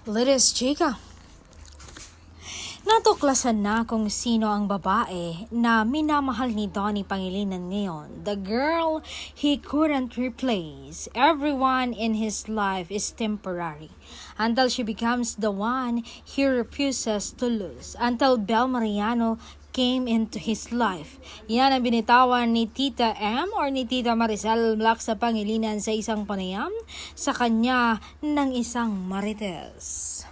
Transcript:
Litis Chica. Natuklasan na kung sino ang babae na minamahal ni Donnie Pangilinan ngayon. The girl he couldn't replace. Everyone in his life is temporary until she becomes the one he refuses to lose. Until Bel Mariano came into his life. Yan ang binitawan ni Tita M or ni Tita Maricel Black sa Pangilinan sa isang panayam sa kanya ng isang Marites.